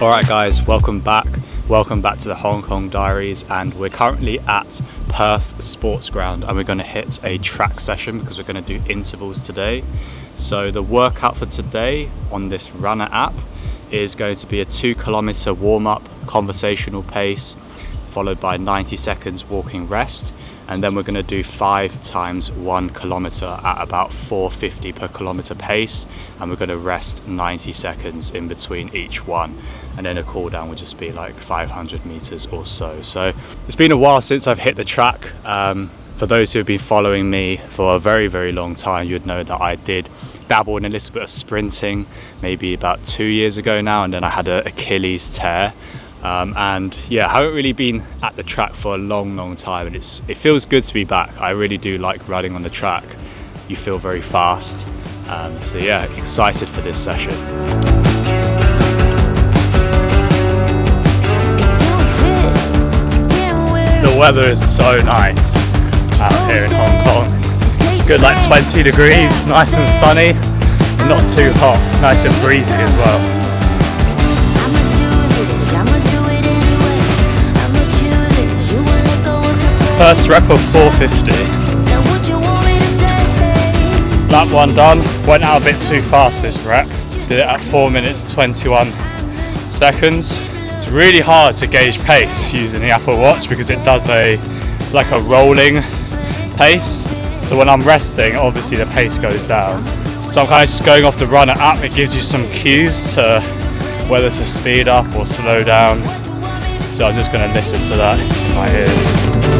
Alright guys, welcome back to the Hong Kong Diaries, and we're currently at Perth Sports Ground and we're going to hit a track session because we're going to do intervals today. So the workout for today on this runner app is going to be a 2-kilometer warm-up conversational pace followed by 90 seconds walking rest, and then we're going to do 5 times 1 kilometer at about 450 per kilometer pace, and we're going to rest 90 seconds in between each one, and then a cool down will just be like 500 meters or so. So it's been a while since I've hit the track. For those who have been following me for a very, very long time, you'd know that I did dabble in a little bit of sprinting maybe about 2 years ago now, and then I had an Achilles tear. And yeah, I haven't really been at the track for a long time, and it feels good to be back. I really do like running on the track. You feel very fast. So yeah, excited for this session. The weather is so nice out here in Hong Kong. It's good, like 20 degrees, nice and sunny, and not too hot, nice and breezy as well. First rep of 450. That one done. Went out a bit too fast this rep. Did it at 4 minutes 21 seconds. It's really hard to gauge pace using the Apple Watch because it does a rolling pace. So when I'm resting, obviously the pace goes down. So I'm kind of just going off the runner app. It gives you some cues to whether to speed up or slow down. So I'm just going to listen to that in my ears.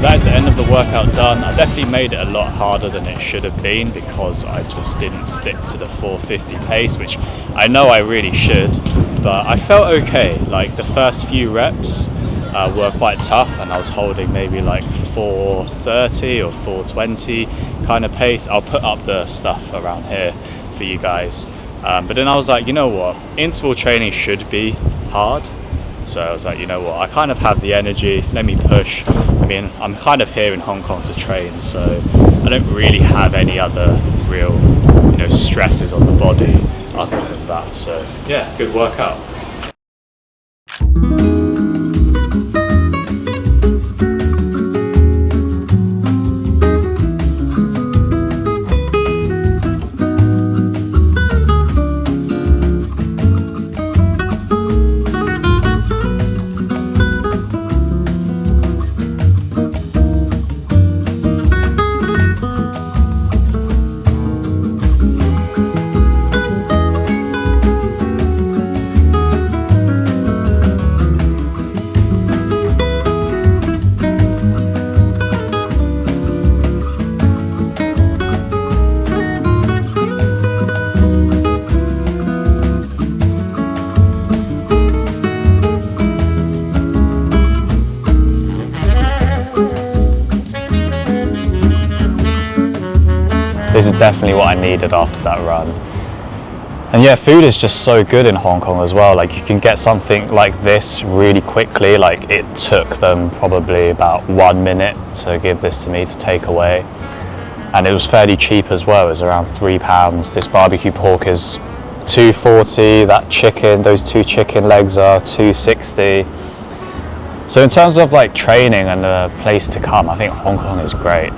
That is the end of the workout done. I definitely made it a lot harder than it should have been because I just didn't stick to the 450 pace, which I know I really should, but I felt okay. Like the first few reps were quite tough, and I was holding maybe like 430 or 420 kind of pace. I'll put up the stuff around here for you guys. But then I was like, you know what? Interval training should be hard. So I was like, you know what, I kind of have the energy, let me push. I mean, I'm kind of here in Hong Kong to train, so I don't really have any other real, stresses on the body other than that. So yeah, good workout. This is definitely what I needed after that run. And yeah, food is just so good in Hong Kong as well. Like you can get something like this really quickly. Like it took them probably about 1 minute to give this to me to take away. And it was fairly cheap as well. It was around £3. This barbecue pork is $2.40. That chicken, those 2 chicken legs are $2.60. So in terms of like training and a place to come, I think Hong Kong is great.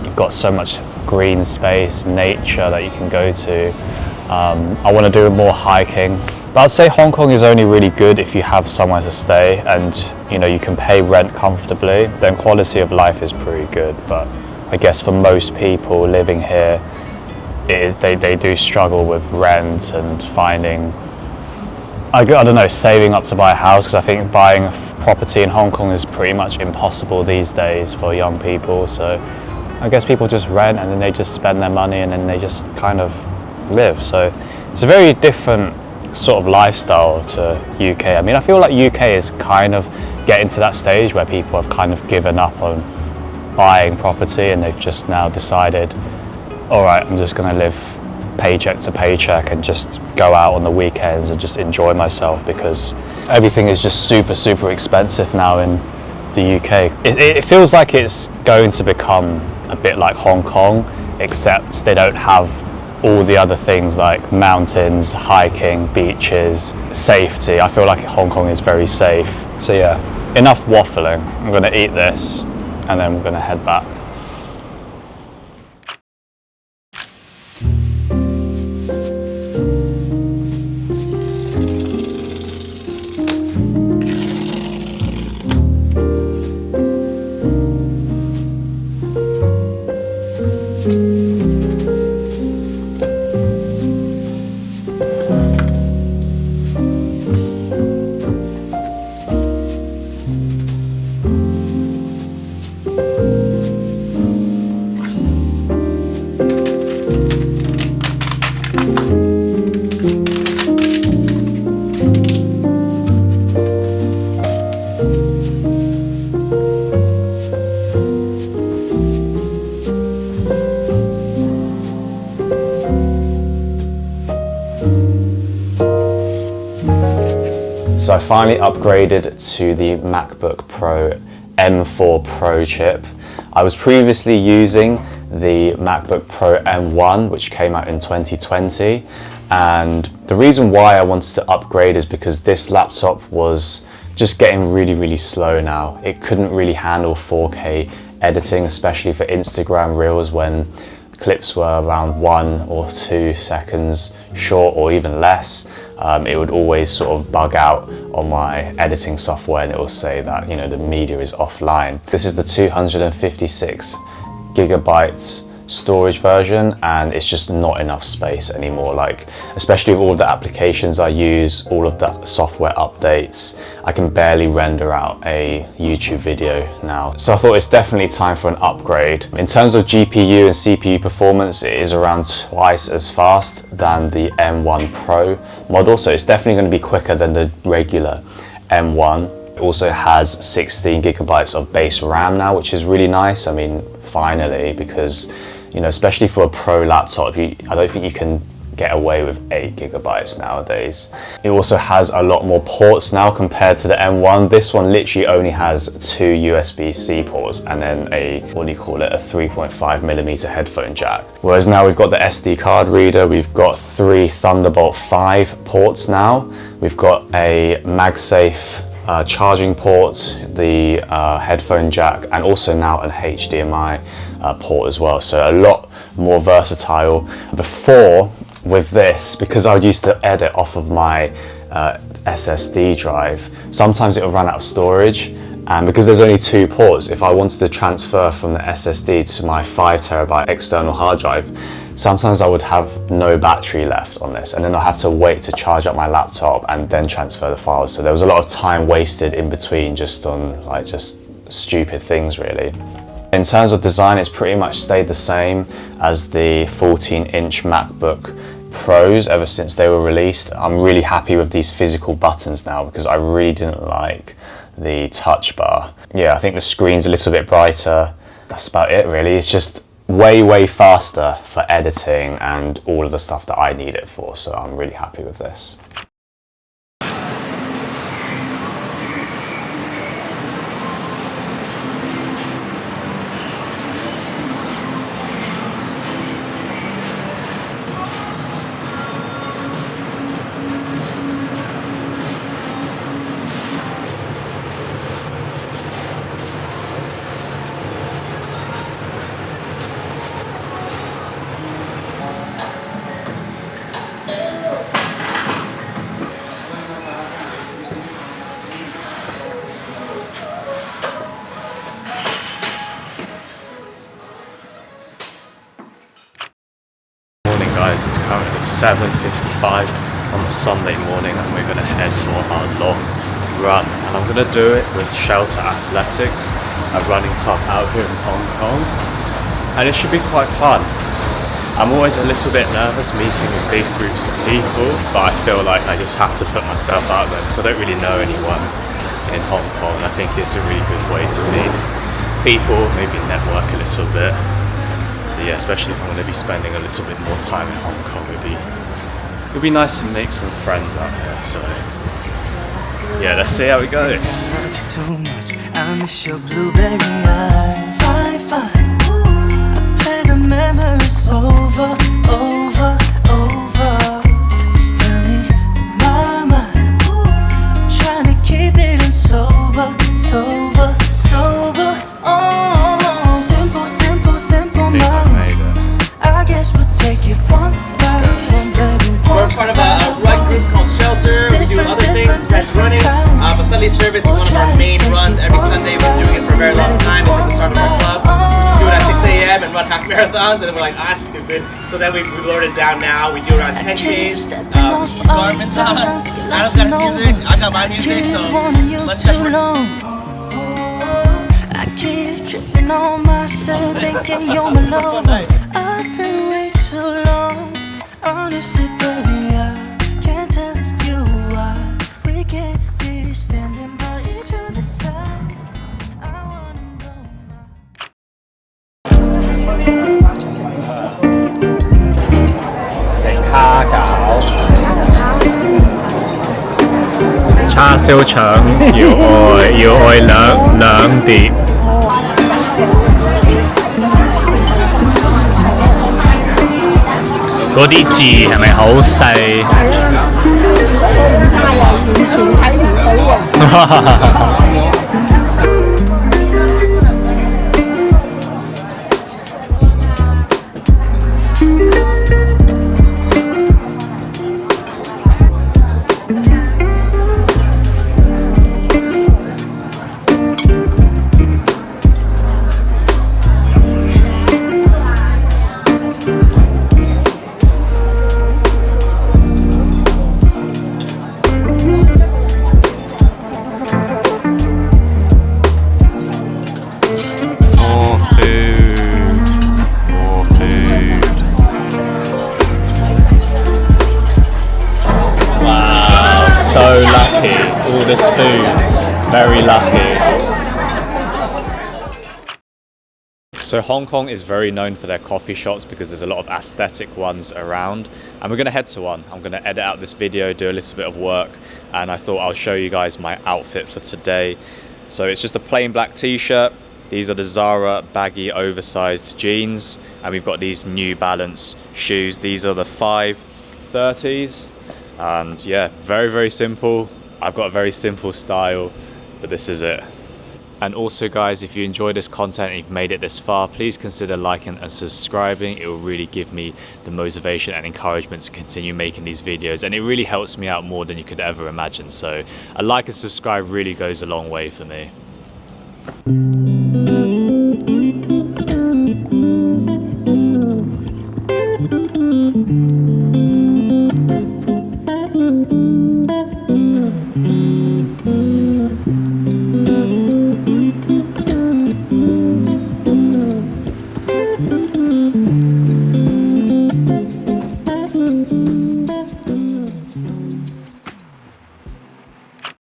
You've got so much green space, nature that you can go to. I want to do more hiking, but I'd say Hong Kong is only really good if you have somewhere to stay and you can pay rent comfortably. Then quality of life is pretty good, but I guess for most people living here, they do struggle with rent and finding, I don't know, saving up to buy a house, because I think buying property in Hong Kong is pretty much impossible these days for young people. So I guess people just rent and then they just spend their money and then they just kind of live. So it's a very different sort of lifestyle to UK. I mean, I feel like UK is kind of getting to that stage where people have kind of given up on buying property and they've just now decided, all right, I'm just going to live paycheck to paycheck and just go out on the weekends and just enjoy myself, because everything is just super expensive now in the UK. It feels like it's going to become a bit like Hong Kong, except they don't have all the other things like mountains, hiking, beaches, safety. I feel like Hong Kong is very safe. So yeah, enough waffling. I'm gonna eat this and then we're gonna head back. So I finally upgraded to the MacBook Pro M4 Pro chip. I was previously using the MacBook Pro M1, which came out in 2020. And the reason why I wanted to upgrade is because this laptop was just getting really slow now. It couldn't really handle 4K editing, especially for Instagram Reels when clips were around 1 or 2 seconds short or even less. It would always sort of bug out on my editing software and it will say that, you know, the media is offline. This is the 256 gigabytes storage version and it's just not enough space anymore, like especially with all the applications I use, all of the software updates. I can barely render out a YouTube video now, so I thought it's definitely time for an upgrade. In terms of GPU and CPU performance, it is around twice as fast than the M1 Pro model, so it's definitely going to be quicker than the regular M1. It also has 16 gigabytes of base RAM now, which is really nice. I mean, finally, because, you know, especially for a pro laptop, I don't think you can get away with 8 gigabytes nowadays. It also has a lot more ports now compared to the M1. This one literally only has 2 USB-C ports and then a 3.5mm headphone jack. Whereas now we've got the SD card reader, we've got 3 Thunderbolt 5 ports now, we've got a MagSafe charging port, the headphone jack, and also now an HDMI port as well. So a lot more versatile. Before, with this, because I used to edit off of my SSD drive, sometimes it would run out of storage, and because there's only 2 ports, if I wanted to transfer from the SSD to my 5TB external hard drive, sometimes I would have no battery left on this, and then I'll have to wait to charge up my laptop and then transfer the files. So there was a lot of time wasted in between just on just stupid things really. In terms of design, it's pretty much stayed the same as the 14-inch MacBook Pros ever since they were released. I'm really happy with these physical buttons now because I really didn't like the touch bar. Yeah, I think the screen's a little bit brighter. That's about it really. It's just way faster for editing and all of the stuff that I need it for, so I'm really happy with this. Guys, it's currently 7:55 on a Sunday morning and we're going to head for our long run, and I'm going to do it with Shelter Athletics, a running club out here in Hong Kong, and it should be quite fun. I'm always a little bit nervous meeting with big groups of people, but I feel like I just have to put myself out there because I don't really know anyone in Hong Kong. I think it's a really good way to meet people, maybe network a little bit. So yeah, especially if I'm going to be spending a little bit more time in Hong Kong, it'd be nice to make some friends out here. So yeah, let's see how it goes. Too much. I miss your blueberry eye. Fine, fine. I play the memories over, over, over. Just tell me, my mind. I'm trying to keep it in sober, sober, sober. Oh, simple, simple, simple minds. I guess we'll take it one by one, baby. We're part of a run group called Shelter. We do other things that's running. But Sunday service is one of our main runs every Sunday. We're doing it for a very long time. It's at the start of our club. We used to do it at 6 a.m. and run half marathons, and then we're like, ah, stupid. So then we've lowered it down now. We do around 10Ks. Garmin's on. Adam's got his music. I got my music. So let's check it. I keep tripping on myself, thinking you're my lover. I've been way too long. Honestly, baby, I can't tell you why we can't be standing by each other's side. I wanna know. 食蝦餃、叉燒腸要愛兩碟。嗰啲字係咪好細？大人完全睇唔到喎。So lucky, all this food, very lucky. So Hong Kong is very known for their coffee shops because there's a lot of aesthetic ones around, and we're gonna head to one. I'm gonna edit out this video, do a little bit of work, and I thought I'll show you guys my outfit for today. So it's just a plain black t-shirt. These are the Zara baggy oversized jeans, and we've got these New Balance shoes. These are the 530s. And yeah, very, very simple. I've got a very simple style, but this is it. And also guys, if you enjoy this content and you've made it this far, please consider liking and subscribing. It will really give me the motivation and encouragement to continue making these videos, and it really helps me out more than you could ever imagine. So a like and subscribe really goes a long way for me.